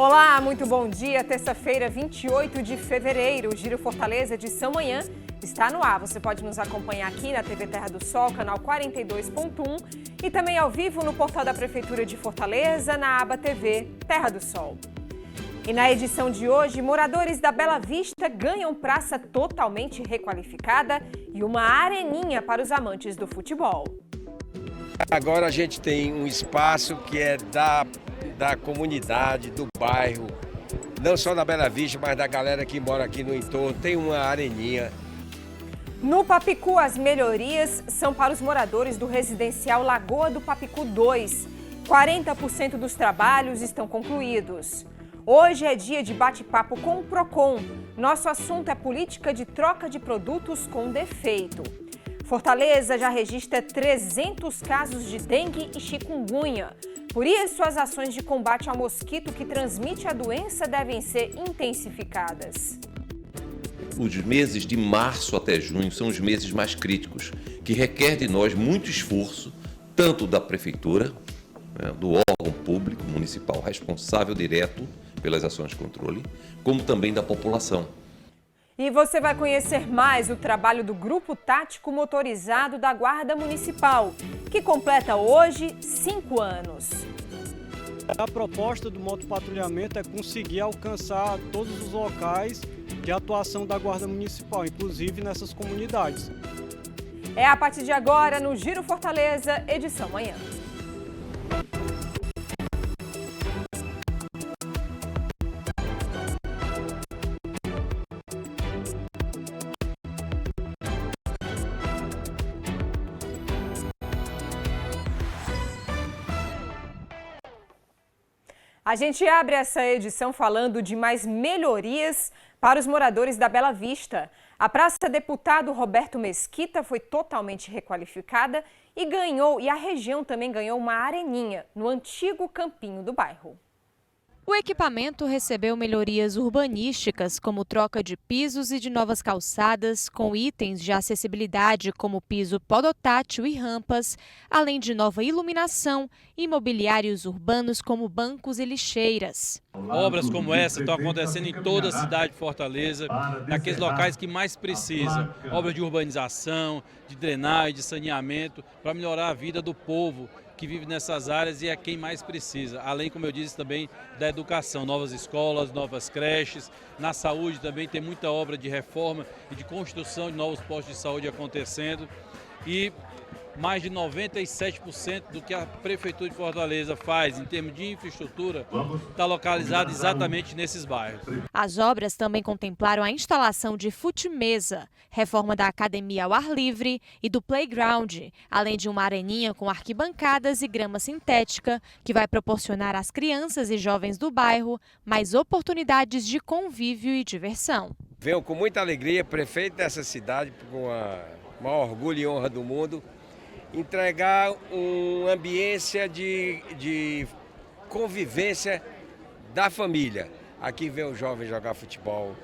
Olá, muito bom dia. Terça-feira, 28 de fevereiro. O Giro Fortaleza de São Manhã está no ar. Você pode nos acompanhar aqui na TV Terra do Sol, canal 42.1 e também ao vivo no portal da Prefeitura de Fortaleza, na aba TV Terra do Sol. E na edição de hoje, moradores da Bela Vista ganham praça totalmente requalificada e uma areninha para os amantes do futebol. Agora a gente tem um espaço que é da comunidade, do bairro, não só da Bela Vista, mas da galera que mora aqui no entorno, tem uma areninha. No Papicu, as melhorias são para os moradores do residencial Lagoa do Papicu 2. 40% dos trabalhos estão concluídos. Hoje é dia de bate-papo com o Procon. Nosso assunto é política de troca de produtos com defeito. Fortaleza já registra 300 casos de dengue e chikungunya. Por isso, as ações de combate ao mosquito que transmite a doença devem ser intensificadas. Os meses de março até junho são os meses mais críticos, que requer de nós muito esforço, tanto da Prefeitura, do órgão público municipal responsável direto pelas ações de controle, como também da população. E você vai conhecer mais o trabalho do Grupo Tático Motorizado da Guarda Municipal, que completa hoje 5 anos. A proposta do motopatrulhamento é conseguir alcançar todos os locais de atuação da Guarda Municipal, inclusive nessas comunidades. É a partir de agora no Giro Fortaleza, edição manhã. A gente abre essa edição falando de mais melhorias para os moradores da Bela Vista. A Praça Deputado Roberto Mesquita foi totalmente requalificada e a região também ganhou uma areninha no antigo campinho do bairro. O equipamento recebeu melhorias urbanísticas, como troca de pisos e de novas calçadas, com itens de acessibilidade como piso podotátil e rampas, além de nova iluminação e mobiliários urbanos como bancos e lixeiras. Obras como essa estão acontecendo em toda a cidade de Fortaleza, naqueles locais que mais precisam. Obras de urbanização, de drenagem, de saneamento, para melhorar a vida do povo que vive nessas áreas e é quem mais precisa. Além, como eu disse, também da educação, novas escolas, novas creches. Na saúde também tem muita obra de reforma e de construção de novos postos de saúde acontecendo. E mais de 97% do que a Prefeitura de Fortaleza faz em termos de infraestrutura está localizado exatamente nesses bairros. As obras também contemplaram a instalação de fute-mesa, reforma da academia ao ar livre e do playground, além de uma areninha com arquibancadas e grama sintética, que vai proporcionar às crianças e jovens do bairro mais oportunidades de convívio e diversão. Venho com muita alegria, prefeito dessa cidade, com a maior orgulho e honra do mundo, entregar uma ambiência de convivência da família. Aqui vem o jovem jogar futebol,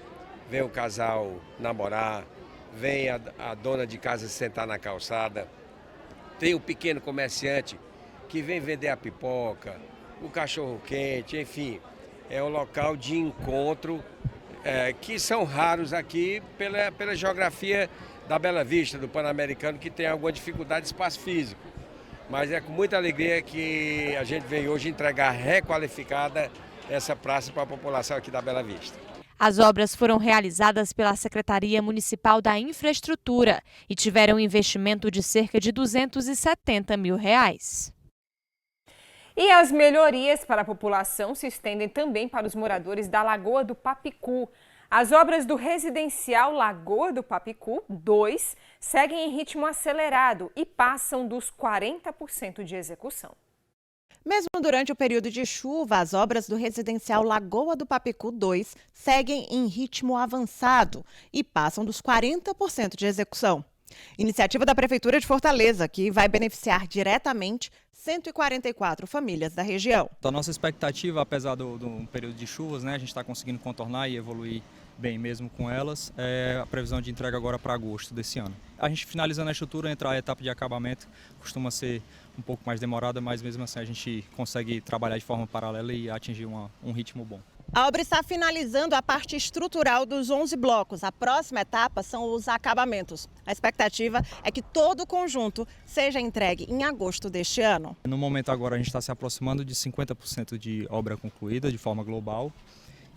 vem o casal namorar, vem a dona de casa sentar na calçada, tem o pequeno comerciante que vem vender a pipoca, o cachorro quente, enfim, é um local de encontro que são raros aqui pela geografia da Bela Vista, do Pan-Americano, que tem alguma dificuldade de espaço físico. Mas é com muita alegria que a gente veio hoje entregar requalificada essa praça para a população aqui da Bela Vista. As obras foram realizadas pela Secretaria Municipal da Infraestrutura e tiveram um investimento de cerca de R$270 mil. E as melhorias para a população se estendem também para os moradores da Lagoa do Papicu. As obras do residencial Lagoa do Papicu 2 seguem em ritmo acelerado e passam dos 40% de execução. Mesmo durante o período de chuva, as obras do residencial Lagoa do Papicu 2 seguem em ritmo avançado e passam dos 40% de execução. Iniciativa da Prefeitura de Fortaleza, que vai beneficiar diretamente 144 famílias da região. A nossa expectativa, apesar do período de chuvas, a gente está conseguindo contornar e evoluir bem mesmo com elas. A previsão de entrega agora para agosto desse ano. A gente finalizando a estrutura, entrar a etapa de acabamento costuma ser um pouco mais demorada, mas mesmo assim a gente consegue trabalhar de forma paralela e atingir um ritmo bom. A obra está finalizando a parte estrutural dos 11 blocos. A próxima etapa são os acabamentos. A expectativa é que todo o conjunto seja entregue em agosto deste ano. No momento agora a gente está se aproximando de 50% de obra concluída de forma global.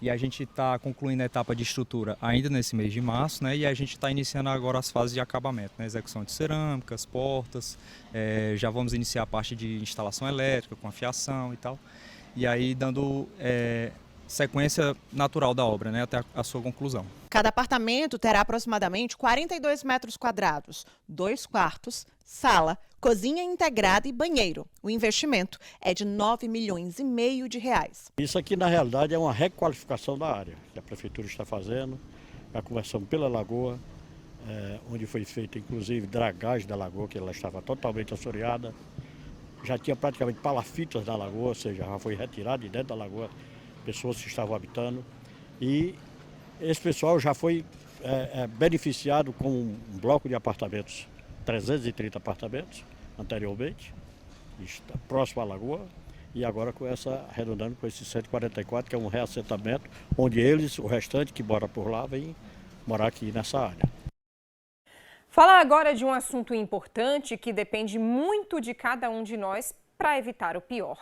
E a gente está concluindo a etapa de estrutura ainda nesse mês de março, né? E a gente está iniciando agora as fases de acabamento, né? Execução de cerâmicas, portas, já vamos iniciar a parte de instalação elétrica, com a fiação e tal. E aí dando sequência natural da obra, né? Até a sua conclusão. Cada apartamento terá aproximadamente 42 metros quadrados, 2 quartos, sala, cozinha integrada e banheiro. O investimento é de 9,5 milhões de reais. Isso aqui, na realidade, é uma requalificação da área que a Prefeitura está fazendo. Já começamos pela lagoa, onde foi feita, inclusive, dragagem da lagoa, que ela estava totalmente assoreada. Já tinha praticamente palafitas da lagoa, ou seja, já foi retirado de dentro da lagoa pessoas que estavam habitando. E esse pessoal já foi beneficiado com um bloco de apartamentos, 330 apartamentos anteriormente, está próximo à lagoa, e agora com essa, arredondando com esse 144, que é um reassentamento, onde eles, o restante que mora por lá, vem morar aqui nessa área. Falar agora de um assunto importante que depende muito de cada um de nós para evitar o pior.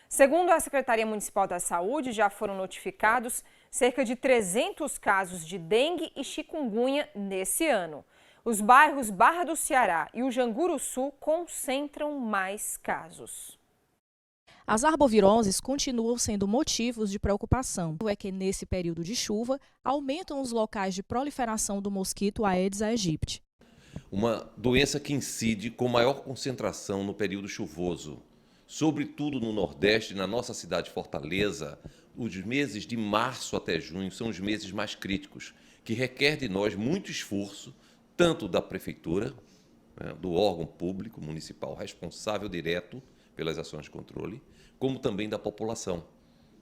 Segundo a Secretaria Municipal da Saúde, já foram notificados cerca de 300 casos de dengue e chikungunya nesse ano. Os bairros Barra do Ceará e o Janguruçu concentram mais casos. As arboviroses continuam sendo motivos de preocupação. É que nesse período de chuva, aumentam os locais de proliferação do mosquito Aedes aegypti. Uma doença que incide com maior concentração no período chuvoso. Sobretudo no Nordeste, na nossa cidade Fortaleza, os meses de março até junho são os meses mais críticos, que requer de nós muito esforço, tanto da Prefeitura, do órgão público municipal responsável direto pelas ações de controle, como também da população,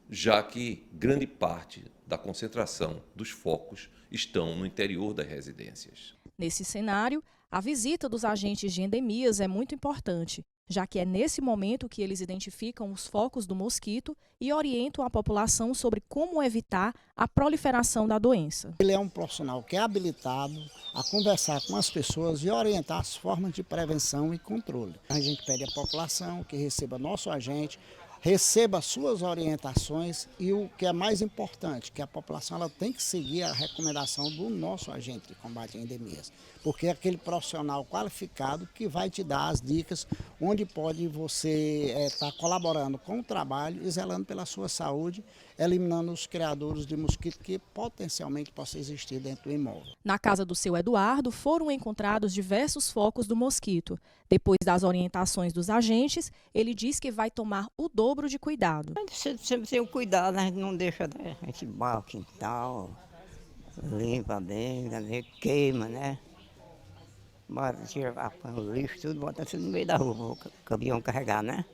já que grande parte da concentração dos focos estão no interior das residências. Nesse cenário, a visita dos agentes de endemias é muito importante, já que é nesse momento que eles identificam os focos do mosquito e orientam a população sobre como evitar a proliferação da doença. Ele é um profissional que é habilitado a conversar com as pessoas e orientar as formas de prevenção e controle. A gente pede à população que receba nosso agente, receba suas orientações e o que é mais importante, que a população ela tem que seguir a recomendação do nosso agente de combate a endemias, porque é aquele profissional qualificado que vai te dar as dicas onde pode você estar colaborando com o trabalho e zelando pela sua saúde, eliminando os criadores de mosquito que potencialmente possa existir dentro do imóvel. Na casa do seu Eduardo foram encontrados diversos focos do mosquito. Depois das orientações dos agentes, ele diz que vai tomar o dobro de cuidado. Sempre tem o cuidado, a gente não deixa, né? A gente barra o quintal, limpa bem, queima, né? Tira o lixo, tudo, bota tudo no meio da rua, o caminhão carregar, né?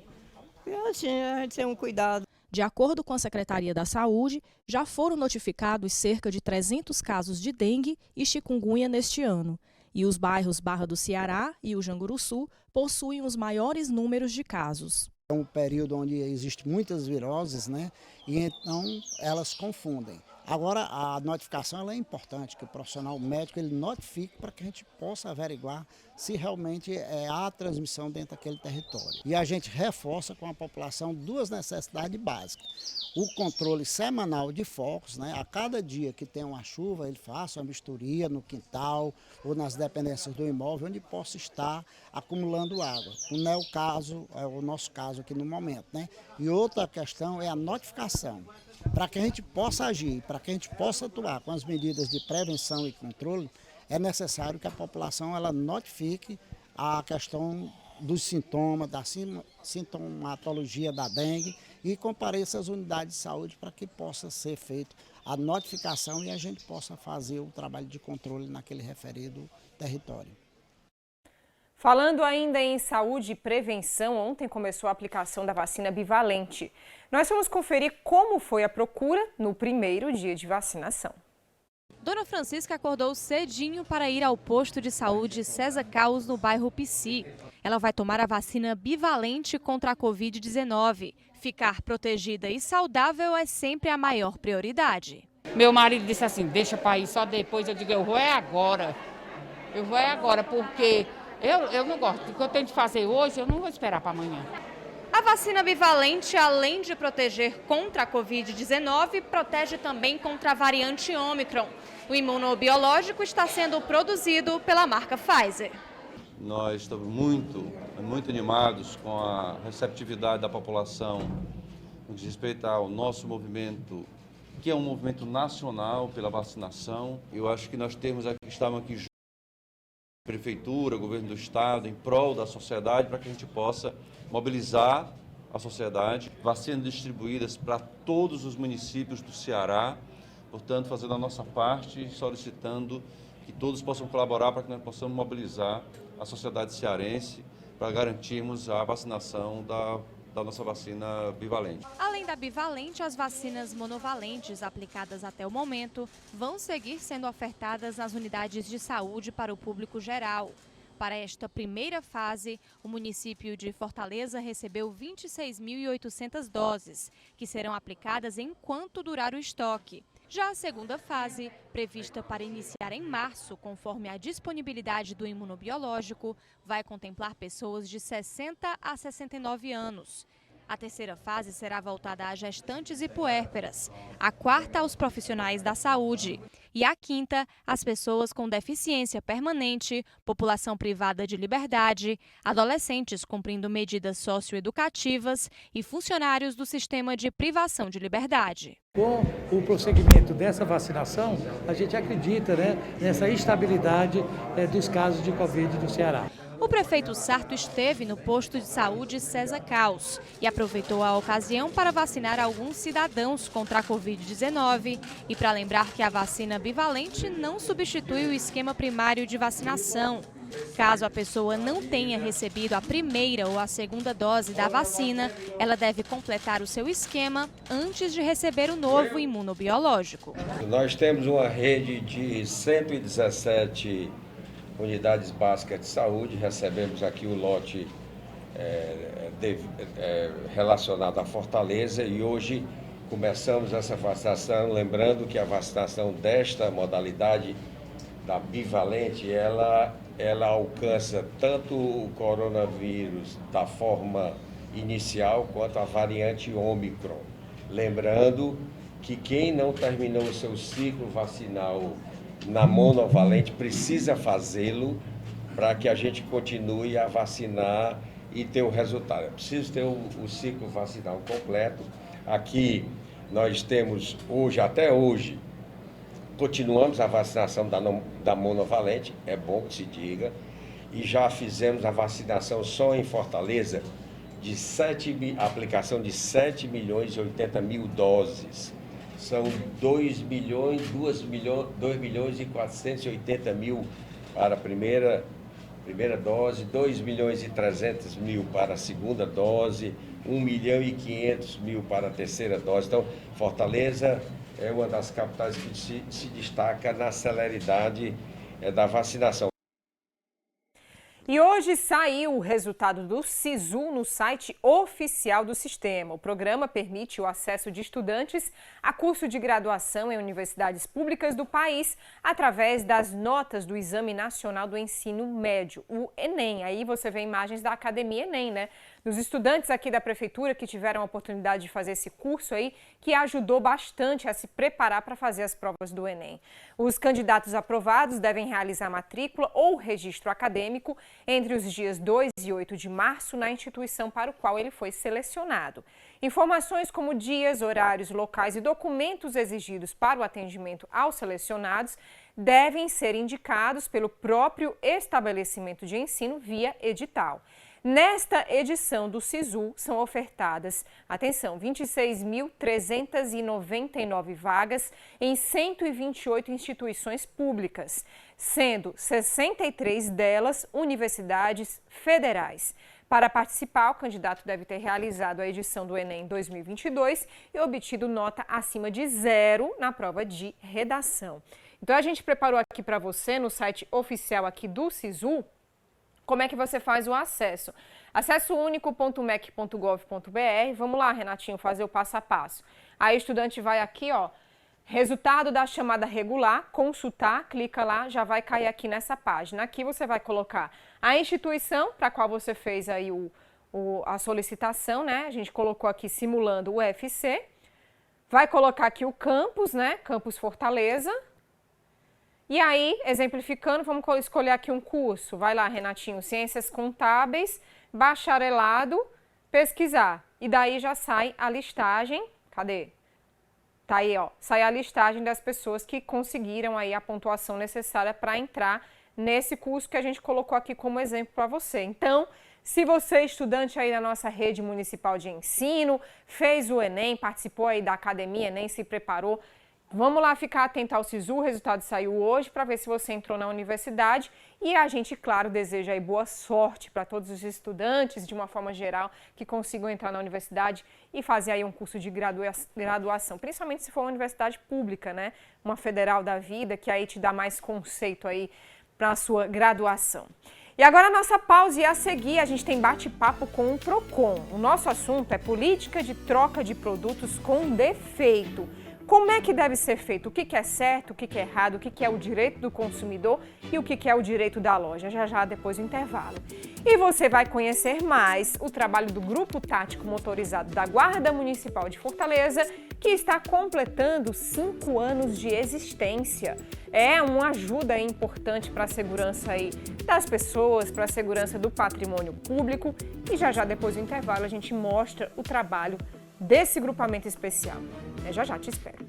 E assim, a gente tem um cuidado. De acordo com a Secretaria da Saúde, já foram notificados cerca de 300 casos de dengue e chikungunya neste ano. E os bairros Barra do Ceará e o Janguruçu possuem os maiores números de casos. É um período onde existem muitas viroses, né? E então elas confundem. Agora, a notificação ela é importante, que o profissional médico ele notifique para que a gente possa averiguar se realmente há transmissão dentro daquele território. E a gente reforça com a população duas necessidades básicas. O controle semanal de focos, né? A cada dia que tem uma chuva, ele faça uma misturia no quintal ou nas dependências do imóvel, onde possa estar acumulando água. Não é o caso, é o nosso caso aqui no momento, né? E outra questão é a notificação. Para que a gente possa agir, para que a gente possa atuar com as medidas de prevenção e controle, é necessário que a população ela notifique a questão dos sintomas, da sintomatologia da dengue e compareça às unidades de saúde para que possa ser feita a notificação e a gente possa fazer o trabalho de controle naquele referido território. Falando ainda em saúde e prevenção, ontem começou a aplicação da vacina bivalente. Nós vamos conferir como foi a procura no primeiro dia de vacinação. Dona Francisca acordou cedinho para ir ao posto de saúde César Caos, no bairro Pici. Ela vai tomar a vacina bivalente contra a Covid-19. Ficar protegida e saudável é sempre a maior prioridade. Meu marido disse assim, deixa para ir só depois. Eu digo, eu vou é agora. Eu vou é agora, porque eu não gosto. O que eu tenho de fazer hoje, eu não vou esperar para amanhã. A vacina bivalente, além de proteger contra a Covid-19, protege também contra a variante Ômicron. O imunobiológico está sendo produzido pela marca Pfizer. Nós estamos muito animados com a receptividade da população no que diz respeito ao nosso movimento, que é um movimento nacional pela vacinação. Eu acho que nós estamos aqui juntos, Prefeitura, Governo do Estado, em prol da sociedade, para que a gente possa mobilizar a sociedade, vacinas distribuídas para todos os municípios do Ceará, portanto, fazendo a nossa parte, solicitando que todos possam colaborar para que nós possamos mobilizar a sociedade cearense para garantirmos a vacinação da nossa vacina bivalente. Além da bivalente, as vacinas monovalentes aplicadas até o momento vão seguir sendo ofertadas nas unidades de saúde para o público geral. Para esta primeira fase, o município de Fortaleza recebeu 26.800 doses, que serão aplicadas enquanto durar o estoque. Já a segunda fase, prevista para iniciar em março, conforme a disponibilidade do imunobiológico, vai contemplar pessoas de 60 a 69 anos. A terceira fase será voltada a gestantes e puérperas, a quarta aos profissionais da saúde e a quinta às pessoas com deficiência permanente, população privada de liberdade, adolescentes cumprindo medidas socioeducativas e funcionários do sistema de privação de liberdade. Com o prosseguimento dessa vacinação, a gente acredita, nessa estabilidade dos casos de Covid no Ceará. O prefeito Sarto esteve no posto de saúde César Caos e aproveitou a ocasião para vacinar alguns cidadãos contra a Covid-19 e para lembrar que a vacina bivalente não substitui o esquema primário de vacinação. Caso a pessoa não tenha recebido a primeira ou a segunda dose da vacina, ela deve completar o seu esquema antes de receber o novo imunobiológico. Nós temos uma rede de 117 unidades básicas de saúde, recebemos aqui o lote relacionado à Fortaleza e hoje começamos essa vacinação, lembrando que a vacinação desta modalidade da bivalente, ela alcança tanto o coronavírus da forma inicial quanto a variante Ômicron. Lembrando que quem não terminou o seu ciclo vacinal na monovalente precisa fazê-lo para que a gente continue a vacinar e ter o resultado. É preciso ter o ciclo vacinal completo. Aqui nós temos até hoje, continuamos a vacinação da monovalente, é bom que se diga, e já fizemos a vacinação só em Fortaleza de aplicação de 7 milhões e 80 mil doses. São 2 milhões e 480 mil para a primeira dose, 2 milhões e 300 mil para a segunda dose, 1 milhão e 500 mil para a terceira dose. Então, Fortaleza é uma das capitais que se destaca na celeridade da vacinação. E hoje saiu o resultado do SISU no site oficial do sistema. O programa permite o acesso de estudantes a curso de graduação em universidades públicas do país através das notas do Exame Nacional do Ensino Médio, o Enem. Aí você vê imagens da Academia Enem, né? Dos estudantes aqui da Prefeitura que tiveram a oportunidade de fazer esse curso aí, que ajudou bastante a se preparar para fazer as provas do Enem. Os candidatos aprovados devem realizar matrícula ou registro acadêmico entre os dias 2 e 8 de março na instituição para o qual ele foi selecionado. Informações como dias, horários, locais e documentos exigidos para o atendimento aos selecionados devem ser indicados pelo próprio estabelecimento de ensino via edital. Nesta edição do SISU são ofertadas, atenção, 26.399 vagas em 128 instituições públicas, sendo 63 delas universidades federais. Para participar, o candidato deve ter realizado a edição do Enem 2022 e obtido nota acima de 0 na prova de redação. Então a gente preparou aqui para você no site oficial aqui do SISU como é que você faz o acesso. acessounico.mec.gov.br. Vamos lá, Renatinho, fazer o passo a passo. Aí o estudante vai aqui, ó, resultado da chamada regular, consultar, clica lá, já vai cair aqui nessa página. Aqui você vai colocar a instituição para a qual você fez aí a solicitação, né? A gente colocou aqui simulando o UFC. Vai colocar aqui o campus, né? Campus Fortaleza. E aí, exemplificando, vamos escolher aqui um curso. Vai lá, Renatinho, Ciências Contábeis, bacharelado, pesquisar. E daí já sai a listagem. Cadê? Tá aí, ó. Sai a listagem das pessoas que conseguiram aí a pontuação necessária para entrar nesse curso que a gente colocou aqui como exemplo para você. Então, se você é estudante aí da nossa rede municipal de ensino, fez o Enem, participou aí da academia Enem, se preparou, vamos lá ficar atento ao SISU, o resultado saiu hoje para ver se você entrou na universidade e a gente, claro, deseja aí boa sorte para todos os estudantes, de uma forma geral, que consigam entrar na universidade e fazer aí um curso de graduação, principalmente se for uma universidade pública, né? Uma federal da vida, que aí te dá mais conceito aí para a sua graduação. E agora a nossa pausa e a seguir a gente tem bate-papo com o PROCON. O nosso assunto é política de troca de produtos com defeito. Como é que deve ser feito? O que é certo, o que é errado, o que é o direito do consumidor e o que é o direito da loja, já depois do intervalo. E você vai conhecer mais o trabalho do Grupo Tático Motorizado da Guarda Municipal de Fortaleza, que está completando 5 anos de existência. É uma ajuda importante para a segurança aí das pessoas, para a segurança do patrimônio público. E já depois do intervalo a gente mostra o trabalho desse grupamento especial. Já te espero.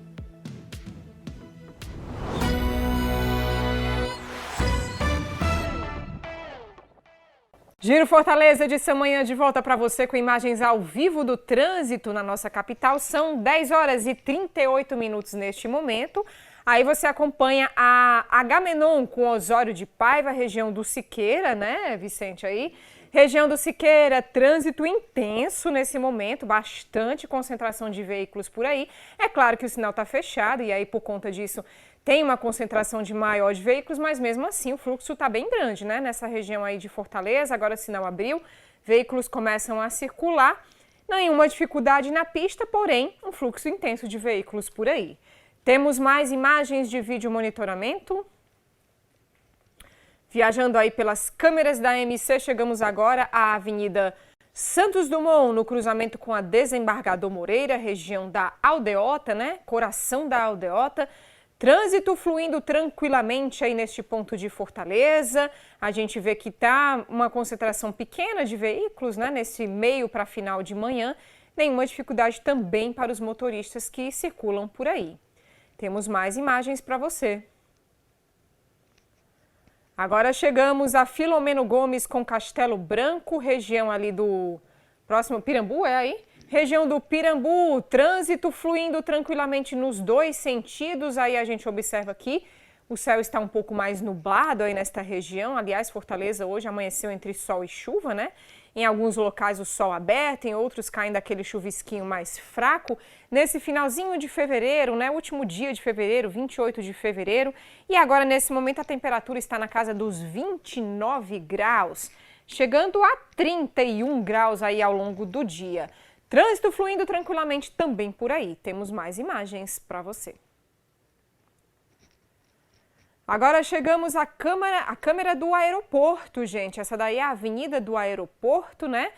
Giro Fortaleza edição manhã de volta para você com imagens ao vivo do trânsito na nossa capital. São 10 horas e 38 minutos neste momento. Aí você acompanha a Agamenon com Osório de Paiva, região do Siqueira, né, Vicente, aí? Região do Siqueira, trânsito intenso nesse momento, bastante concentração de veículos por aí. É claro que o sinal está fechado e aí por conta disso tem uma concentração maior de veículos, mas mesmo assim o fluxo está bem grande, né? Nessa região aí de Fortaleza, agora o sinal abriu, veículos começam a circular. Nenhuma dificuldade na pista, porém um fluxo intenso de veículos por aí. Temos mais imagens de vídeo monitoramento. Viajando aí pelas câmeras da MC, chegamos agora à Avenida Santos Dumont, no cruzamento com a Desembargador Moreira, região da Aldeota, né? Coração da Aldeota. Trânsito fluindo tranquilamente aí neste ponto de Fortaleza. A gente vê que tá uma concentração pequena de veículos, né? Nesse meio para final de manhã. Nenhuma dificuldade também para os motoristas que circulam por aí. Temos mais imagens para você. Agora chegamos a Filomeno Gomes com Castelo Branco, região ali do próximo Pirambu, é aí? Região do Pirambu, trânsito fluindo tranquilamente nos dois sentidos. Aí a gente observa aqui, o céu está um pouco mais nublado aí nesta região. Aliás, Fortaleza hoje amanheceu entre sol e chuva, né? Em alguns locais o sol aberto, em outros caindo aquele chuvisquinho mais fraco. Nesse finalzinho de fevereiro, né, último dia de fevereiro, 28 de fevereiro. E agora, nesse momento, a temperatura está na casa dos 29 graus, chegando a 31 graus aí ao longo do dia. Trânsito fluindo tranquilamente também por aí. Temos mais imagens para você. Agora chegamos à câmera do aeroporto, gente. Essa daí é a avenida do aeroporto, né?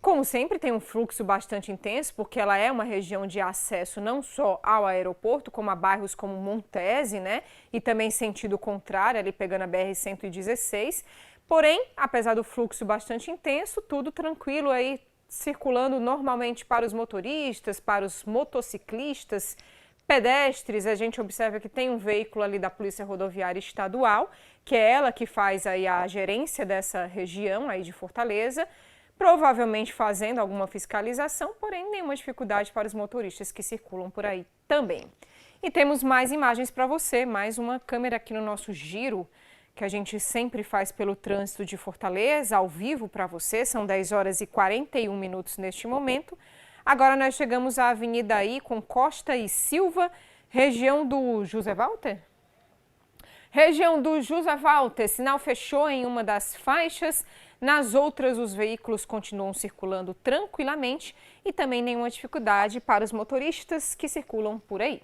Como sempre, tem um fluxo bastante intenso, porque ela é uma região de acesso não só ao aeroporto, como a bairros como Montese, né? E também sentido contrário, ali pegando a BR-116. Porém, apesar do fluxo bastante intenso, tudo tranquilo aí, circulando normalmente para os motoristas, para os motociclistas, pedestres. A gente observa que tem um veículo ali da Polícia Rodoviária Estadual, que é ela que faz aí a gerência dessa região aí de Fortaleza, provavelmente fazendo alguma fiscalização, porém nenhuma dificuldade para os motoristas que circulam por aí também. E temos mais imagens para você, mais uma câmera aqui no nosso giro, que a gente sempre faz pelo trânsito de Fortaleza, ao vivo para você. São 10 horas e 41 minutos neste momento. Agora nós chegamos à avenida aí com Costa e Silva, região do José Walter? Região do Jusavalter, sinal fechou em uma das faixas. Nas outras, os veículos continuam circulando tranquilamente e também nenhuma dificuldade para os motoristas que circulam por aí.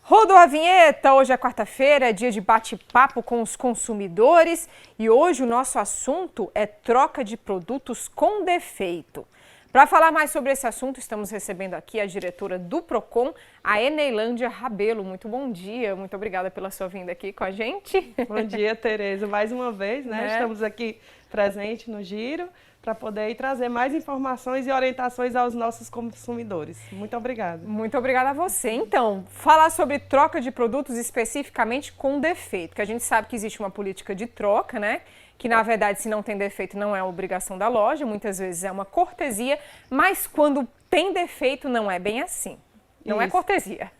Rodou a vinheta, hoje é quarta-feira, é dia de bate-papo com os consumidores e hoje o nosso assunto é troca de produtos com defeito. Para falar mais sobre esse assunto, estamos recebendo aqui a diretora do PROCON, a Eneilândia Rabelo. Muito bom dia, muito obrigada pela sua vinda aqui com a gente. Bom dia, Tereza. Mais uma vez, né? Estamos aqui presentes no Giro para poder trazer mais informações e orientações aos nossos consumidores. Muito obrigada. Muito obrigada a você. Então, falar sobre troca de produtos especificamente com defeito, que a gente sabe que existe uma política de troca, né? Que na verdade, se não tem defeito, não é obrigação da loja, muitas vezes é uma cortesia, mas quando tem defeito, não é bem assim. Não é cortesia.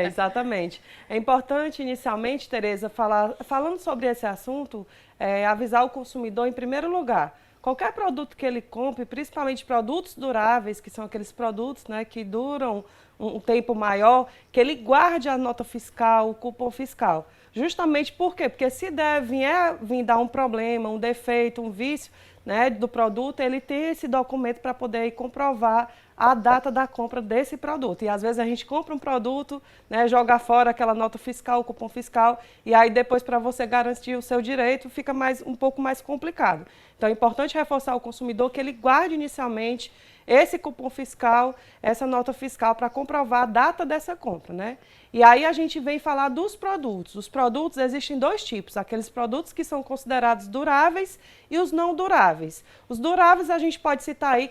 Exatamente. É importante, inicialmente, Tereza, falando sobre esse assunto, avisar o consumidor, em primeiro lugar, qualquer produto que ele compre, principalmente produtos duráveis, que são aqueles produtos, né, que duram um tempo maior, que ele guarde a nota fiscal, o cupom fiscal. Justamente por quê? Porque se vir dar um problema, um defeito, um vício, né, do produto, ele tem esse documento para poder comprovar a data da compra desse produto. E às vezes a gente compra um produto, né, joga fora aquela nota fiscal, o cupom fiscal, e aí depois para você garantir o seu direito fica um pouco mais complicado. Então é importante reforçar ao consumidor que ele guarde inicialmente esse cupom fiscal, essa nota fiscal para comprovar a data dessa compra, né? E aí a gente vem falar dos produtos. Os produtos existem dois tipos, aqueles produtos que são considerados duráveis e os não duráveis. Os duráveis a gente pode citar aí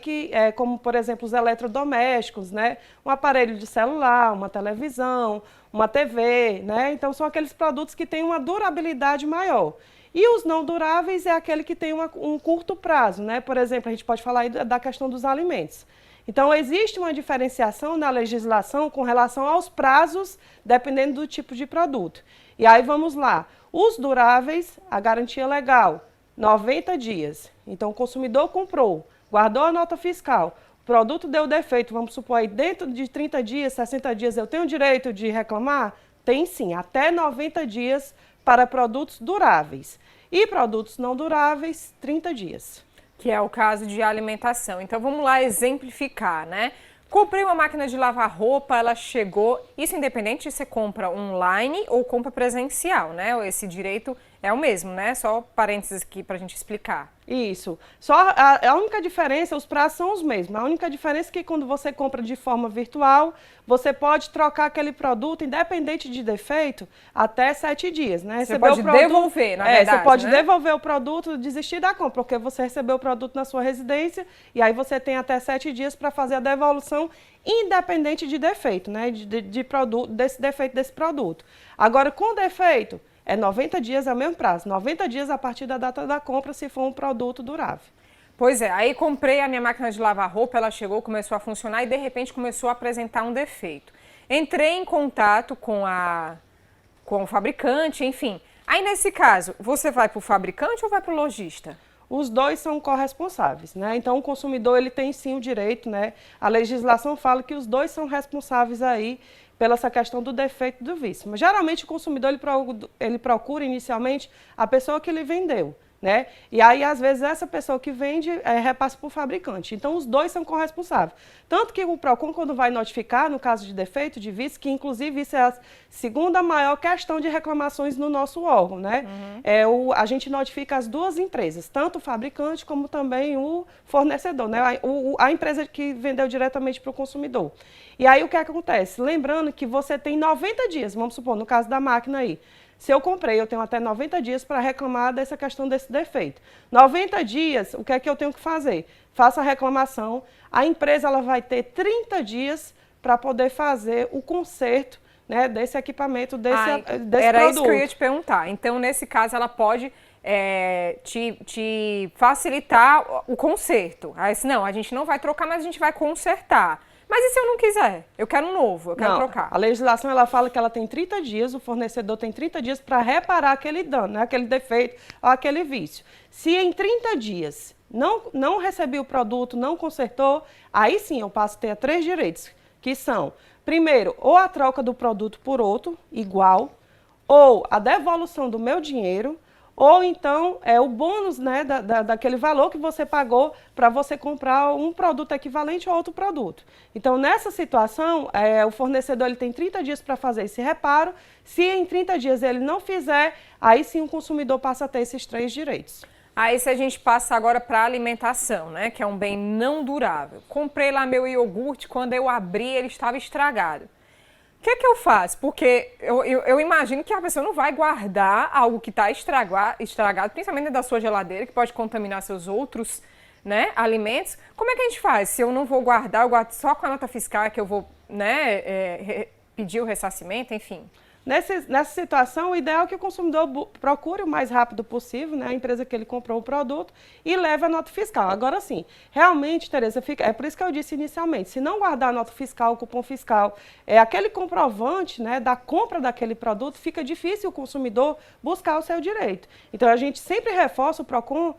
como, por exemplo, os eletrodomésticos, né? Um aparelho de celular, uma televisão, uma TV, né? Então são aqueles produtos que têm uma durabilidade maior. E os não duráveis é aquele que tem um curto prazo, né? Por exemplo, a gente pode falar aí da questão dos alimentos. Então, existe uma diferenciação na legislação com relação aos prazos, dependendo do tipo de produto. E aí, vamos lá. Os duráveis, a garantia legal, 90 dias. Então, o consumidor comprou, guardou a nota fiscal, o produto deu defeito, vamos supor aí, dentro de 30 dias, 60 dias, eu tenho o direito de reclamar? Tem sim, até 90 dias para produtos duráveis. E produtos não duráveis, 30 dias. Que é o caso de alimentação. Então vamos lá exemplificar, né? Comprei uma máquina de lavar roupa, ela chegou, isso independente se você compra online ou compra presencial, né? Esse direito é o mesmo, né? Só parênteses aqui para a gente explicar. Isso. Só a única diferença, os prazos são os mesmos. A única diferença é que quando você compra de forma virtual, você pode trocar aquele produto, independente de defeito, até 7 dias, né? Você pode devolver, na verdade, você pode né? devolver o produto, desistir da compra, porque você recebeu o produto na sua residência e aí você tem até 7 dias para fazer a devolução, independente de defeito, né? Desse defeito desse produto. Agora, com defeito, é 90 dias, é o mesmo prazo. 90 dias a partir da data da compra, se for um produto durável. Pois é, aí comprei a minha máquina de lavar roupa, ela chegou, começou a funcionar e de repente começou a apresentar um defeito. Entrei em contato com o fabricante, enfim. Aí nesse caso, você vai para o fabricante ou vai para o lojista? Os dois são corresponsáveis, né? Então o consumidor ele tem sim o direito, né? A legislação fala que os dois são responsáveis aí pela essa questão do defeito do vício. Mas geralmente o consumidor ele procura inicialmente a pessoa que lhe vendeu, né? E aí, às vezes, essa pessoa que vende repassa para o fabricante. Então, os dois são corresponsáveis. Tanto que o PROCON, quando vai notificar, no caso de defeito de vício, que inclusive isso é a segunda maior questão de reclamações no nosso órgão, né? A gente notifica as duas empresas, tanto o fabricante como também o fornecedor, né? A empresa que vendeu diretamente para o consumidor. E aí, o que acontece? Lembrando que você tem 90 dias, vamos supor, no caso da máquina aí, se eu comprei, eu tenho até 90 dias para reclamar dessa questão desse defeito. 90 dias, o que é que eu tenho que fazer? Faço a reclamação, a empresa ela vai ter 30 dias para poder fazer o conserto, né, desse equipamento, desse produto. Era isso que eu ia te perguntar. Então, nesse caso, ela pode te facilitar o conserto. Aí, não, a gente não vai trocar, mas a gente vai consertar. Mas e se eu não quiser? Eu quero um novo, eu quero trocar. A legislação ela fala que ela tem 30 dias, o fornecedor tem 30 dias para reparar aquele dano, né, aquele defeito ou aquele vício. Se em 30 dias não recebi o produto, não consertou, aí sim eu passo a ter 3 direitos, que são, primeiro, ou a troca do produto por outro, igual, ou a devolução do meu dinheiro, ou então o bônus, né, daquele valor que você pagou para você comprar um produto equivalente a outro produto. Então, nessa situação, o fornecedor ele tem 30 dias para fazer esse reparo. Se em 30 dias ele não fizer, aí sim o consumidor passa a ter esses 3 direitos. Aí se a gente passa agora para a alimentação, né, que é um bem não durável. Comprei lá meu iogurte, quando eu abri ele estava estragado. O que eu faço? Porque eu imagino que a pessoa não vai guardar algo que está estragado, principalmente da sua geladeira, que pode contaminar seus outros, né, alimentos. Como é que a gente faz? Se eu não vou guardar, eu guardo só com a nota fiscal que eu vou, né, pedir o ressarcimento, enfim. Nessa situação, o ideal é que o consumidor procure o mais rápido possível, né, a empresa que ele comprou o produto e leve a nota fiscal. Agora sim, realmente, Tereza, é por isso que eu disse inicialmente, se não guardar a nota fiscal, o cupom fiscal, aquele comprovante, né, da compra daquele produto, fica difícil o consumidor buscar o seu direito. Então, a gente sempre reforça o PROCON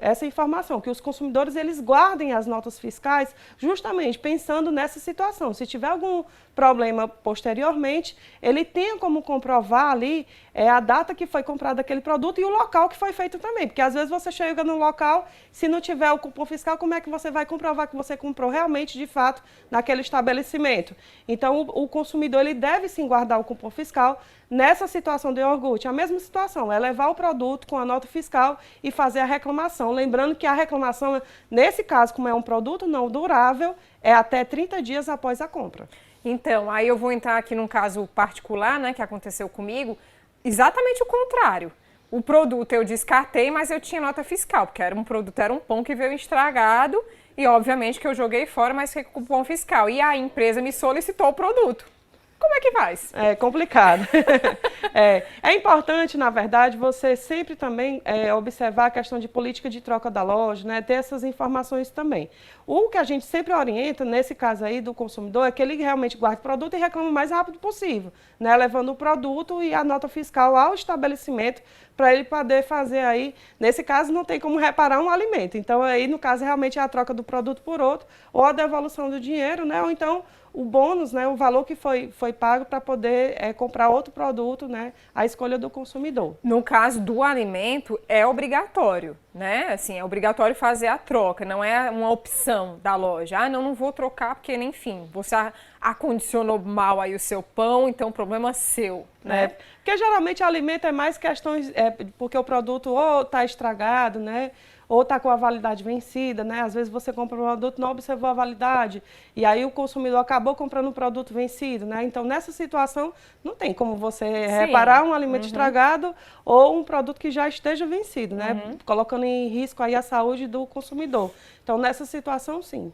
essa informação, que os consumidores eles guardem as notas fiscais justamente pensando nessa situação. Se tiver algum problema posteriormente, ele tenha como comprovar ali a data que foi comprado aquele produto e o local que foi feito também. Porque às vezes você chega no local, se não tiver o cupom fiscal, como é que você vai comprovar que você comprou realmente, de fato, naquele estabelecimento? Então, o consumidor ele deve sim guardar o cupom fiscal. Nessa situação do iogurte, a mesma situação, é levar o produto com a nota fiscal e fazer a reclamação. Lembrando que a reclamação, nesse caso, como é um produto não durável, é até 30 dias após a compra. Então, aí eu vou entrar aqui num caso particular, né, que aconteceu comigo, exatamente o contrário. O produto eu descartei, mas eu tinha nota fiscal, porque era um pão que veio estragado e, obviamente, que eu joguei fora, mas fiquei com cupom fiscal. E a empresa me solicitou o produto. Como é que faz? É complicado. É importante, na verdade, você sempre também observar a questão de política de troca da loja, né? Ter essas informações também. O que a gente sempre orienta, nesse caso aí do consumidor, é que ele realmente guarde o produto e reclame o mais rápido possível, né? Levando o produto e a nota fiscal ao estabelecimento para ele poder fazer aí, nesse caso não tem como reparar um alimento. Então aí, no caso, realmente é a troca do produto por outro, ou a devolução do dinheiro, né? Ou então o bônus, né, o valor que foi pago para poder comprar outro produto, né, a escolha do consumidor. No caso do alimento, é obrigatório, né? Assim, é obrigatório fazer a troca, não é uma opção da loja. Ah, não vou trocar porque, enfim, você acondicionou mal aí o seu pão, então o problema é seu, né? Porque geralmente alimento é mais questões, porque o produto ou está estragado, né? Ou está com a validade vencida, né? Às vezes você compra um produto, não observou a validade, e aí o consumidor acabou comprando um produto vencido, né? Então, nessa situação, não tem como você reparar um alimento estragado ou um produto que já esteja vencido, né? Colocando em risco aí a saúde do consumidor. Então, nessa situação, sim.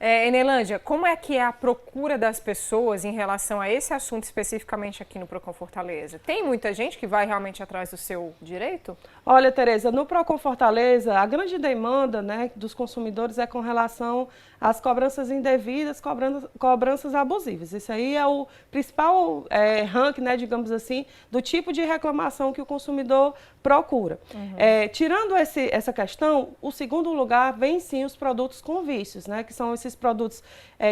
Enelândia, como é que é a procura das pessoas em relação a esse assunto especificamente aqui no PROCON Fortaleza? Tem muita gente que vai realmente atrás do seu direito? Olha, Tereza, no PROCON Fortaleza, a grande demanda, né, dos consumidores é com relação às cobranças indevidas, cobranças abusivas. Isso aí é o principal ranking, né, digamos assim, do tipo de reclamação que o consumidor procura. Tirando essa questão, o segundo lugar vem sim os produtos com vícios, né, que são esses produtos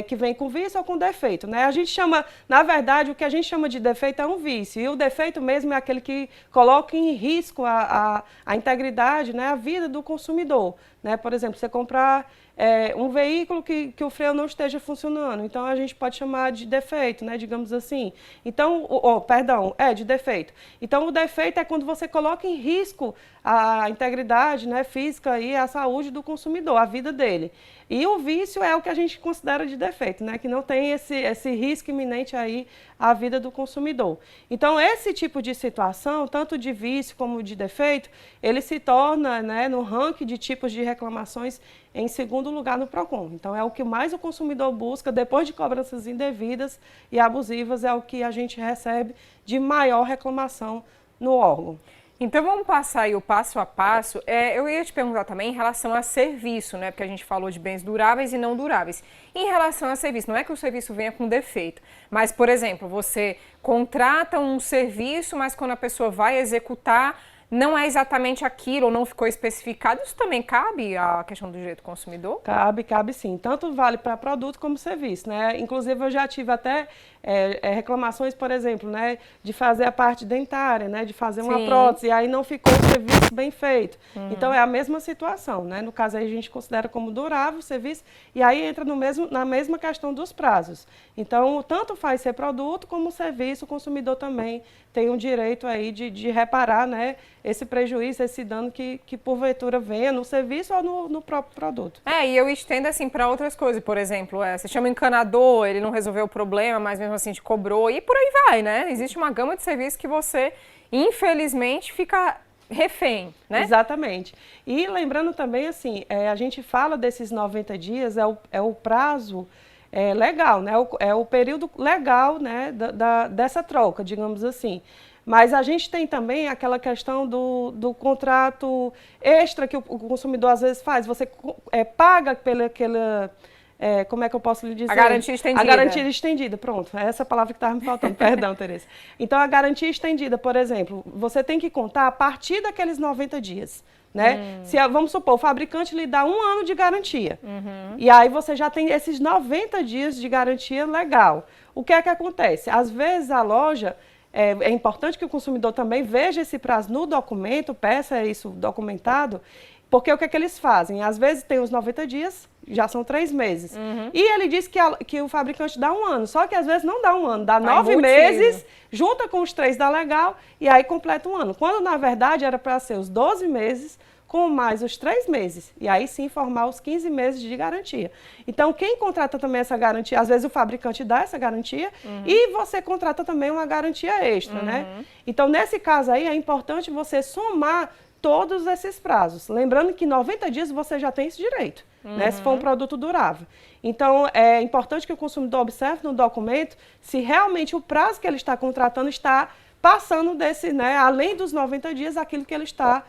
que vêm com vício ou com defeito, né? A gente chama, na verdade, o que a gente chama de defeito é um vício, e o defeito mesmo é aquele que coloca em risco a integridade, né, a vida do consumidor, né? Por exemplo, você comprar um veículo que o freio não esteja funcionando, então a gente pode chamar de defeito, né, digamos assim. Então, de defeito. Então, o defeito é quando você coloca em risco a integridade, né, física e a saúde do consumidor, a vida dele. E o vício é o que a gente considera de defeito, né, que não tem esse risco iminente aí à vida do consumidor. Então, esse tipo de situação, tanto de vício como de defeito, ele se torna, né, no ranking de tipos de reclamações em segundo lugar no PROCON. Então, é o que mais o consumidor busca, depois de cobranças indevidas e abusivas, é o que a gente recebe de maior reclamação no órgão. Então, vamos passar aí o passo a passo. Eu ia te perguntar também em relação a serviço, né? Porque a gente falou de bens duráveis e não duráveis. Em relação a serviço, não é que o serviço venha com defeito, mas, por exemplo, você contrata um serviço, mas quando a pessoa vai executar, não é exatamente aquilo, ou não ficou especificado, isso também cabe à questão do direito do consumidor? Cabe sim. Tanto vale para produto como serviço, né? Inclusive, eu já tive até reclamações, por exemplo, né, de fazer a parte dentária, né, de fazer uma prótese, e aí não ficou o serviço bem feito. Então, é a mesma situação, né? No caso, aí a gente considera como durável o serviço, e aí entra na mesma questão dos prazos. Então, tanto faz ser produto como serviço, o consumidor também tem um direito aí de reparar, né, esse prejuízo, esse dano que porventura venha no serviço ou no próprio produto. E eu estendo assim para outras coisas, por exemplo, você chama o encanador, ele não resolveu o problema, mas mesmo assim te cobrou, e por aí vai, né? Existe uma gama de serviços que você, infelizmente, fica refém, né? Exatamente. E lembrando também, assim, a gente fala desses 90 dias, é o prazo legal, né? É o período legal, né, dessa troca, digamos assim. Mas a gente tem também aquela questão do contrato extra que o consumidor às vezes faz. Você paga pelaquela... como é que eu posso lhe dizer? A garantia estendida. A garantia estendida, pronto. É essa palavra que estava me faltando. Perdão, Tereza. Então, a garantia estendida, por exemplo, você tem que contar a partir daqueles 90 dias. Né? Vamos supor, o fabricante lhe dá 1 ano de garantia. E aí você já tem esses 90 dias de garantia legal. O que é que acontece? Às vezes a loja... É importante que o consumidor também veja esse prazo no documento, peça isso documentado, porque o que é que eles fazem? Às vezes tem os 90 dias, já são 3 meses. E ele diz que o fabricante dá 1 ano, só que às vezes não dá 1 ano, dá 9 meses, junta com os 3 da legal e aí completa 1 ano. Quando na verdade era para ser os 12 meses, com mais os 3 meses, e aí sim formar os 15 meses de garantia. Então, quem contrata também essa garantia, às vezes o fabricante dá essa garantia, e você contrata também uma garantia extra, né? Então, nesse caso aí, é importante você somar todos esses prazos. Lembrando que 90 dias você já tem esse direito, né, se for um produto durável. Então, é importante que o consumidor observe no documento se realmente o prazo que ele está contratando está passando desse, né, além dos 90 dias, aquilo que ele está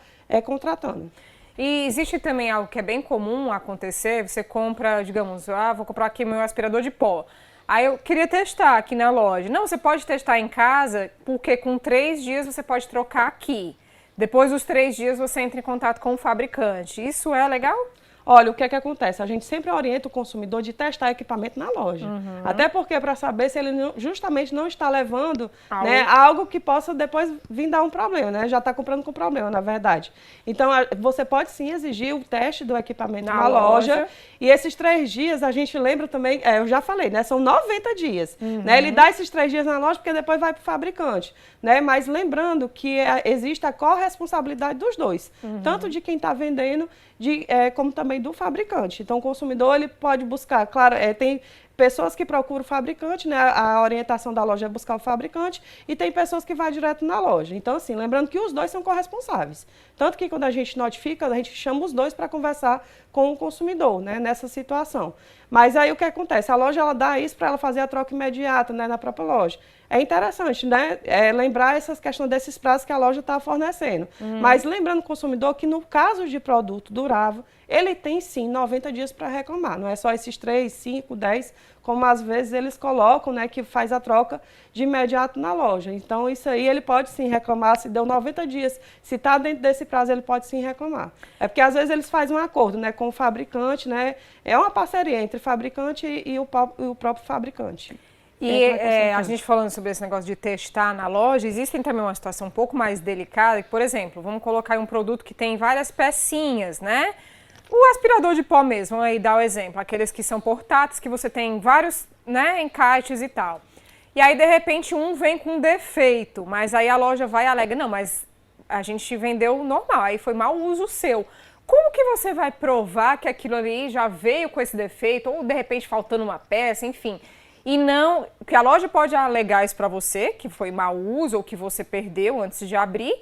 contratando. E existe também algo que é bem comum acontecer, você compra, digamos, vou comprar aqui meu aspirador de pó. Aí eu queria testar aqui na loja. Não, você pode testar em casa, porque com 3 dias você pode trocar aqui. Depois dos 3 dias você entra em contato com o fabricante. Isso é legal? Olha, o que é que acontece? A gente sempre orienta o consumidor de testar equipamento na loja. Até porque para saber se ele justamente não está levando algo que possa depois vir dar um problema, né? Já está comprando com problema, na verdade. Então, você pode sim exigir o teste do equipamento na loja. E esses 3 dias, a gente lembra também, eu já falei, né? São 90 dias. Né? Ele dá esses 3 dias na loja porque depois vai para o fabricante. Né? Mas lembrando que existe a corresponsabilidade dos dois. Tanto de quem está vendendo, como também do fabricante. Então, o consumidor ele pode buscar, claro, tem pessoas que procuram o fabricante, né? A orientação da loja é buscar o fabricante, e tem pessoas que vão direto na loja. Então, assim, lembrando que os dois são corresponsáveis. Tanto que quando a gente notifica, a gente chama os dois para conversar com o consumidor, né? Nessa situação. Mas aí o que acontece? A loja ela dá isso para ela fazer a troca imediata, né? Na própria loja. É interessante, né? Lembrar essas questões desses prazos que a loja está fornecendo. Mas lembrando o consumidor que no caso de produto durável, ele tem sim 90 dias para reclamar. Não é só esses 3, 5, 10, como às vezes eles colocam, né? Que faz a troca de imediato na loja. Então isso aí ele pode sim reclamar, se deu 90 dias, se está dentro desse prazo ele pode sim reclamar. É porque às vezes eles fazem um acordo, né? Com o fabricante, né? É uma parceria entre o fabricante e o próprio fabricante. E a gente falando sobre esse negócio de testar na loja, existem também uma situação um pouco mais delicada, que, por exemplo, vamos colocar um produto que tem várias pecinhas, né? O aspirador de pó mesmo, aí dá o exemplo, aqueles que são portáteis, que você tem vários, né, encaixes e tal. E aí, de repente, um vem com defeito, mas aí a loja vai e alega, não, mas a gente vendeu normal, aí foi mau uso seu. Como que você vai provar que aquilo ali já veio com esse defeito, ou de repente faltando uma peça, enfim... E não, que a loja pode alegar isso para você, que foi mau uso ou que você perdeu antes de abrir,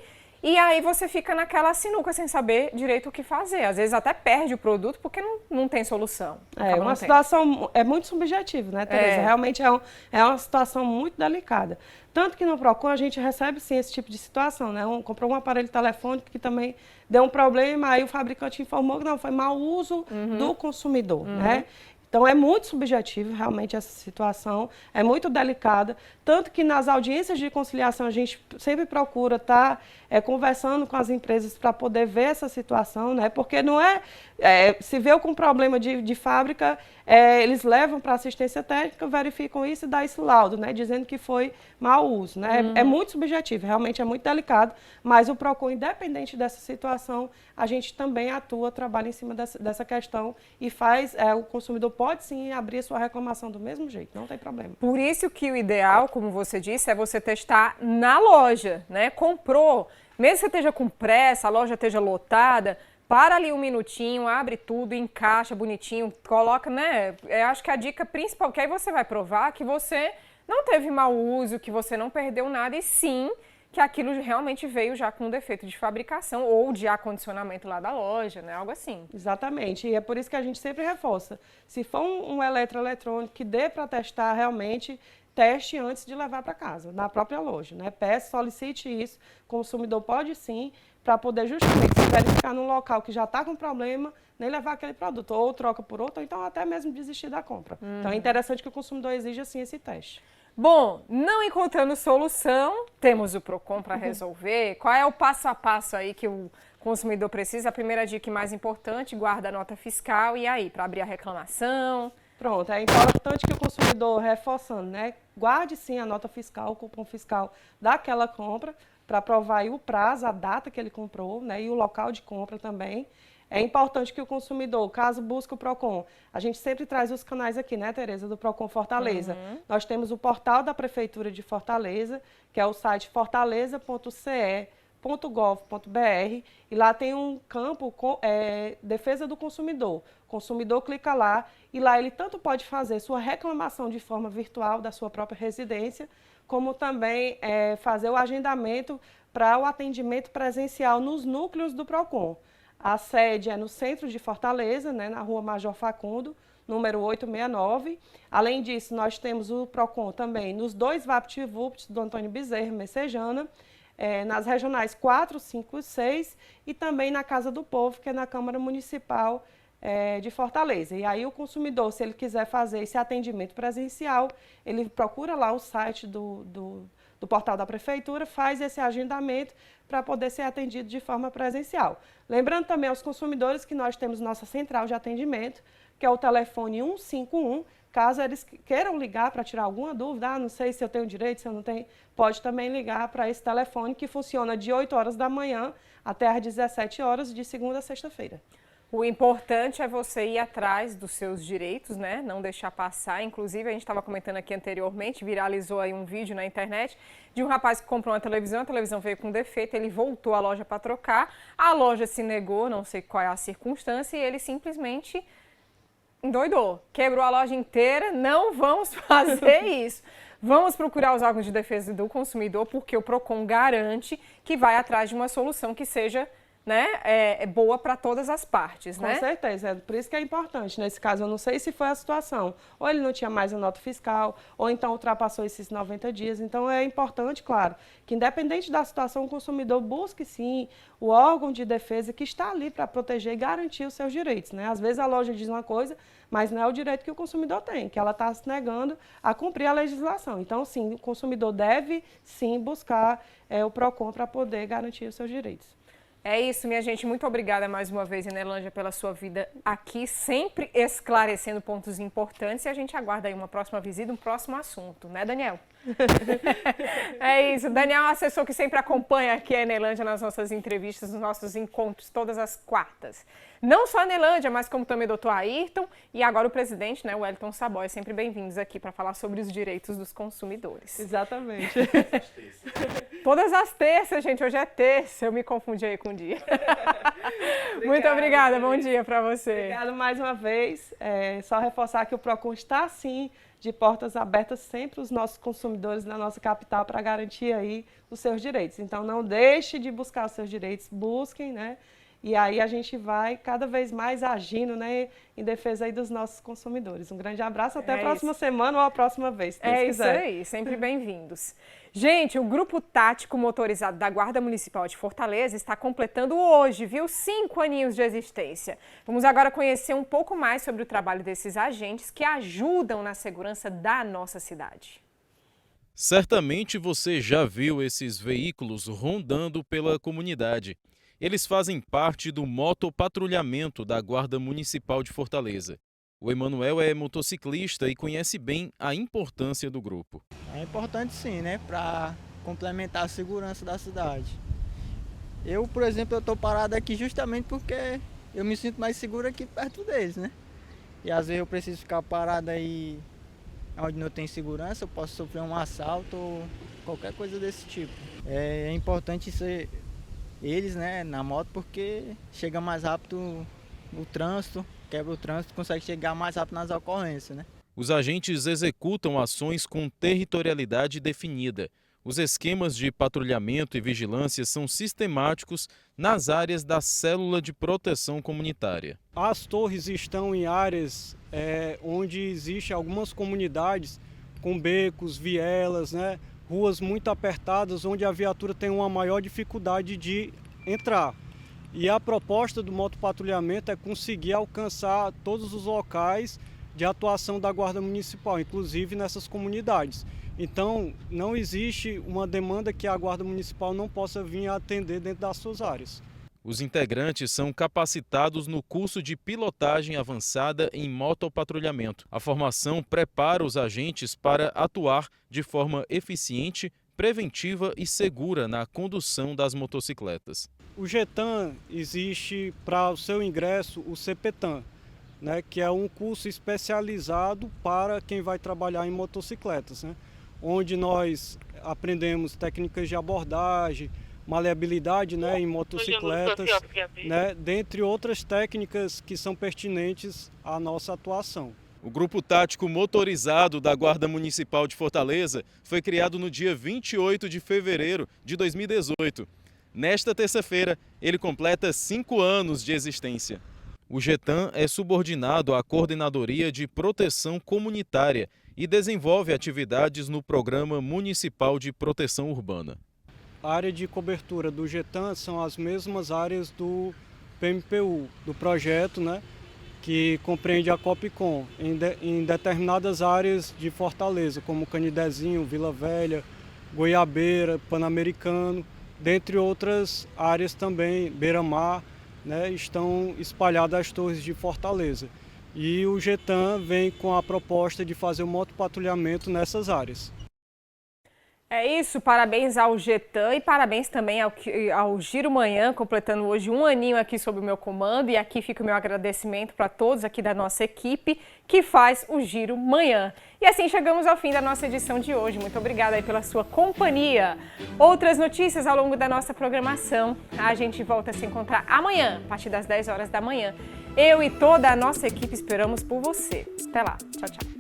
e aí você fica naquela sinuca sem saber direito o que fazer. Às vezes até perde o produto porque não tem solução. É uma situação, muito subjetiva, né, Tereza? Realmente é uma situação muito delicada. Tanto que no Procon a gente recebe sim esse tipo de situação, né? Comprou um aparelho telefônico que também deu um problema, aí o fabricante informou que não, foi mau uso do consumidor, né? Então, é muito subjetivo, realmente, essa situação, é muito delicada, tanto que nas audiências de conciliação a gente sempre procura estar conversando com as empresas para poder ver essa situação, né? Porque não se vê com problema de fábrica, eles levam para assistência técnica, verificam isso e dá esse laudo, né? Dizendo que foi mau uso, né? É muito subjetivo, realmente é muito delicado, mas o PROCON, independente dessa situação, a gente também atua, trabalha em cima dessa questão e faz, o consumidor pode sim abrir a sua reclamação do mesmo jeito, não tem problema. Por isso que o ideal, como você disse, é você testar na loja, né? Comprou, mesmo que você esteja com pressa, a loja esteja lotada, para ali um minutinho, abre tudo, encaixa bonitinho, coloca, né? Eu acho que a dica principal, que aí você vai provar que você não teve mau uso, que você não perdeu nada e sim que aquilo realmente veio já com um defeito de fabricação ou de acondicionamento lá da loja, né? Algo assim. Exatamente, e é por isso que a gente sempre reforça. Se for um eletroeletrônico que dê para testar realmente, teste antes de levar para casa, na própria loja, né? Peça, solicite isso, o consumidor pode sim, para poder justamente se verificar num local que já está com problema, nem levar aquele produto, ou troca por outro, ou então até mesmo desistir da compra. Então é interessante que o consumidor exija sim esse teste. Bom, não encontrando solução, temos o PROCON para resolver. Qual é o passo a passo aí que o consumidor precisa? A primeira dica e mais importante, guarda a nota fiscal e aí, para abrir a reclamação? Pronto, é importante que o consumidor, reforçando, né, guarde sim a nota fiscal, o cupom fiscal daquela compra, para provar aí o prazo, a data que ele comprou, né, e o local de compra também. É importante que o consumidor, caso busque o PROCON, a gente sempre traz os canais aqui, né, Tereza, do PROCON Fortaleza. Nós temos o portal da Prefeitura de Fortaleza, que é o site fortaleza.ce.gov.br, e lá tem um campo Defesa do Consumidor. O consumidor clica lá e lá ele tanto pode fazer sua reclamação de forma virtual da sua própria residência, como também fazer o agendamento para o atendimento presencial nos núcleos do PROCON. A sede é no centro de Fortaleza, né, na rua Major Facundo, número 869. Além disso, nós temos o PROCON também nos 2 VaptVupt do Antônio Bezerra, Messejana, nas regionais 4, 5 e 6 e também na Casa do Povo, que é na Câmara Municipal de Fortaleza. E aí o consumidor, se ele quiser fazer esse atendimento presencial, ele procura lá o site do portal da Prefeitura, faz esse agendamento para poder ser atendido de forma presencial. Lembrando também aos consumidores que nós temos nossa central de atendimento, que é o telefone 151, caso eles queiram ligar para tirar alguma dúvida, não sei se eu tenho direito, se eu não tenho, pode também ligar para esse telefone que funciona de 8 horas da manhã até às 17 horas, de segunda a sexta-feira. O importante é você ir atrás dos seus direitos, né? Não deixar passar. Inclusive, a gente estava comentando aqui anteriormente, viralizou aí um vídeo na internet de um rapaz que comprou uma televisão, a televisão veio com defeito, ele voltou à loja para trocar, a loja se negou, não sei qual é a circunstância, e ele simplesmente endoidou, quebrou a loja inteira. Não vamos fazer isso. Vamos procurar os órgãos de defesa do consumidor, porque o PROCON garante que vai atrás de uma solução que seja, né, boa para todas as partes, né? Com certeza, por isso que é importante. Nesse caso, eu não sei se foi a situação, ou ele não tinha mais a nota fiscal, ou então ultrapassou esses 90 dias. Então, é importante, claro, que independente da situação, o consumidor busque, sim, o órgão de defesa que está ali para proteger e garantir os seus direitos, né? Às vezes a loja diz uma coisa, mas não é o direito que o consumidor tem, que ela está se negando a cumprir a legislação. Então, sim, o consumidor deve, sim, buscar o PROCON para poder garantir os seus direitos. É isso, minha gente. Muito obrigada mais uma vez, Enelândia, pela sua vida aqui, sempre esclarecendo pontos importantes. E a gente aguarda aí uma próxima visita, um próximo assunto, né, Daniel? É isso. Daniel é um assessor que sempre acompanha aqui a Enelândia nas nossas entrevistas, nos nossos encontros, todas as quartas. Não só a Enelândia, mas como também o Dr. Ayrton e agora o presidente, né, o Wellington Saboia, sempre bem-vindos aqui para falar sobre os direitos dos consumidores. Exatamente. Todas as terças, gente. Hoje é terça. Eu me confundi aí com o dia. Muito obrigada. Bom dia para você. Obrigada mais uma vez. Só reforçar que o PROCON está, sim, de portas abertas sempre os nossos consumidores na nossa capital para garantir aí os seus direitos. Então, não deixe de buscar os seus direitos. Busquem, né? E aí a gente vai cada vez mais agindo, né, em defesa aí dos nossos consumidores. Um grande abraço, até a próxima semana ou a próxima vez, se Deus quiser. Isso aí, sempre bem-vindos. Gente, o Grupo Tático Motorizado da Guarda Municipal de Fortaleza está completando hoje, viu, 5 aninhos de existência. Vamos agora conhecer um pouco mais sobre o trabalho desses agentes que ajudam na segurança da nossa cidade. Certamente você já viu esses veículos rondando pela comunidade. Eles fazem parte do motopatrulhamento da Guarda Municipal de Fortaleza. O Emanuel é motociclista e conhece bem a importância do grupo. É importante sim, né, para complementar a segurança da cidade. Eu, por exemplo, eu estou parado aqui justamente porque eu me sinto mais seguro aqui perto deles, né? E às vezes eu preciso ficar parado aí onde não tem segurança, eu posso sofrer um assalto ou qualquer coisa desse tipo. É importante ser eles, né, na moto, porque chega mais rápido o trânsito, quebra o trânsito, consegue chegar mais rápido nas ocorrências, né? Os agentes executam ações com territorialidade definida. Os esquemas de patrulhamento e vigilância são sistemáticos nas áreas da célula de proteção comunitária. As torres estão em áreas onde existem algumas comunidades com becos, vielas, né? Ruas muito apertadas, onde a viatura tem uma maior dificuldade de entrar. E a proposta do motopatrulhamento é conseguir alcançar todos os locais de atuação da Guarda Municipal, inclusive nessas comunidades. Então, não existe uma demanda que a Guarda Municipal não possa vir a atender dentro das suas áreas. Os integrantes são capacitados no curso de pilotagem avançada em motopatrulhamento. A formação prepara os agentes para atuar de forma eficiente, preventiva e segura na condução das motocicletas. O GETAM existe para o seu ingresso o CPTAM, né, que é um curso especializado para quem vai trabalhar em motocicletas, né, onde nós aprendemos técnicas de abordagem, maleabilidade, né, em motocicletas, né, dentre outras técnicas que são pertinentes à nossa atuação. O Grupo Tático Motorizado da Guarda Municipal de Fortaleza foi criado no dia 28 de fevereiro de 2018. Nesta terça-feira, ele completa 5 anos de existência. O GETAM é subordinado à Coordenadoria de Proteção Comunitária e desenvolve atividades no Programa Municipal de Proteção Urbana. A área de cobertura do GETAM são as mesmas áreas do PMPU, do projeto, né, que compreende a Copicom, em determinadas áreas de Fortaleza, como Canidezinho, Vila Velha, Goiabeira, Pan-Americano, dentre outras áreas também, Beira-Mar, né, estão espalhadas as torres de Fortaleza. E o GETAM vem com a proposta de fazer o motopatrulhamento nessas áreas. É isso, parabéns ao GETAM e parabéns também ao Giro Manhã, completando hoje 1 aninho aqui sob o meu comando. E aqui fica o meu agradecimento para todos aqui da nossa equipe que faz o Giro Manhã. E assim chegamos ao fim da nossa edição de hoje. Muito obrigada aí pela sua companhia. Outras notícias ao longo da nossa programação. A gente volta a se encontrar amanhã, a partir das 10 horas da manhã. Eu e toda a nossa equipe esperamos por você. Até lá. Tchau, tchau.